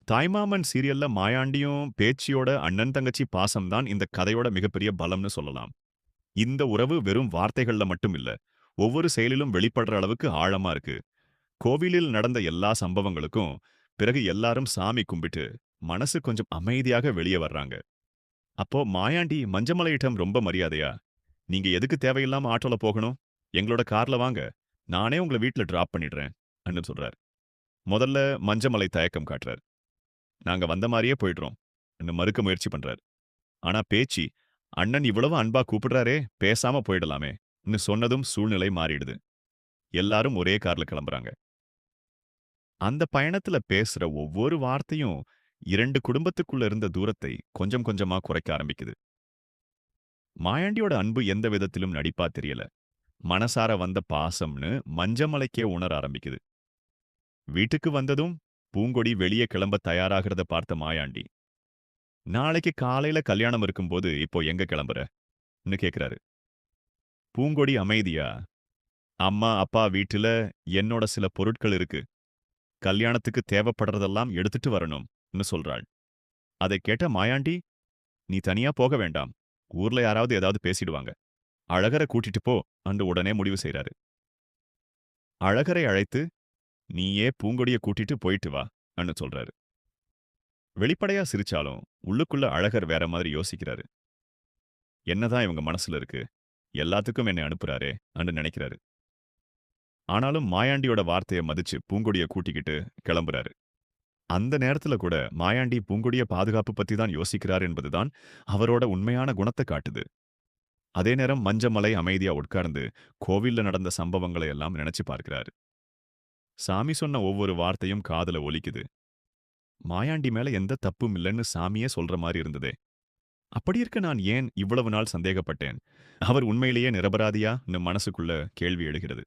தாய்மாமன் சீரியல்ல மாயாண்டியும் பேச்சியோட அண்ணன் தங்கச்சி பாசம் தான் இந்த கதையோட மிகப்பெரிய பலம்னு சொல்லலாம். இந்த உறவு வெறும் வார்த்தைகள்ல மட்டும் இல்ல, ஒவ்வொரு செயலிலும் வெளிப்படுற அளவுக்கு ஆழமா இருக்கு. கோவிலில் நடந்த எல்லா சம்பவங்களுக்கும் பிறகு எல்லாரும் சாமி கும்பிட்டு மனசு கொஞ்சம் அமைதியாக வெளியே வர்றாங்க. அப்போ மாயாண்டி மஞ்சமலையிடம் ரொம்ப மரியாதையா, "நீங்க எதுக்கு தேவையில்லாம ஆட்டோல போகணும்? எங்களோட கார்ல வாங்க. நானே உங்கள வீட்ல டிராப் பண்ணிடுறேன்" ன்னு சொல்றார். முதல்ல மஞ்சமலை தயக்கம் காட்டுறார். "நாங்க வந்த மாரியே போயிடுறோம்" ன்னு மறுக்க முயற்சி பண்றார். ஆனா பேச்சு, "அண்ணன் இவ்வளவு அன்பா கூப்பிடுறாரே, பேசாம போயிடலாமே" ன்னு சொன்னதும் சூழ்நிலை மாறிடுது. எல்லாரும் ஒரே கார்ல கிளம்புறாங்க. அந்த பயணத்துல பேசுற ஒவ்வொரு வார்த்தையும் 2 குடும்பத்துக்குள்ள இருந்த தூரத்தை கொஞ்சம் கொஞ்சமா குறைக்க ஆரம்பிக்குது. மாயாண்டியோட அன்பு எந்த விதத்திலும் நடிப்பா தெரியல. மனசார வந்த பாசம்னு மஞ்சமலைக்கே உணர ஆரம்பிக்குது. வீட்டுக்கு வந்ததும் பூங்கொடி வெளியே கிளம்ப தயாராகிறத பார்த்த மாயாண்டி, "நாளைக்கு காலையில கல்யாணம் இருக்கும்போது இப்போ எங்க கிளம்புற?" ன்னு கேக்குறாரு. பூங்கொடி அமைதியா, "அம்மா, அப்பா வீட்டுல என்னோட சில பொருட்கள் இருக்கு. கல்யாணத்துக்கு தேவைப்படுறதெல்லாம் எடுத்துட்டு வரணும்னு சொல்றாள்." அதைக் கேட்ட மாயாண்டி, "நீ தனியா போக வேண்டாம். ஊர்ல யாராவது ஏதாவது பேசிடுவாங்க. அழகர கூட்டிட்டு போ" அன்று உடனே முடிவு செய்றாரு. அழகரை அழைத்து, "நீயே பூங்கொடிய கூட்டிட்டு போயிட்டு வா" ன்னு சொல்றாரு. வெளிப்படையா சிரிச்சாலும் உள்ளுக்குள்ள அழகர் வேற மாதிரி யோசிக்கிறாரு. என்னதான் இவங்க மனசுல இருக்கு? எல்லாத்துக்கும் என்னை அனுப்புறாரே அன்னு நினைக்கிறாரு. ஆனாலும் மாயாண்டியோட வார்த்தைய மதிச்சு பூங்கொடிய கூட்டிக்கிட்டு கிளம்புறாரு. அந்த நேரத்துல கூட மாயாண்டி பூங்கொடிய பாதுகாப்பு பத்தி தான் யோசிக்கிறார் என்பதுதான் அவரோட உண்மையான குணத்த காட்டுது. அதே நேரம் மஞ்சமலை அமைதியா உட்கார்ந்து கோவில்ல நடந்த சம்பவங்களை எல்லாம் நினைச்சு பார்க்கிறாரு. சாமி சொன்ன ஒவ்வொரு வார்த்தையும் காதுல ஒலிக்குது. மாயாண்டி மேல எந்த தப்பும் இல்லைன்னு சாமியே சொல்ற மாரி இருந்ததே. அப்படி இருக்க நான் ஏன் இவ்வளவு நாள் சந்தேகப்பட்டேன்? அவர் உண்மையிலேயே நிரபராதியான்னு மனசுக்குள்ள கேள்வி எழுகிறது.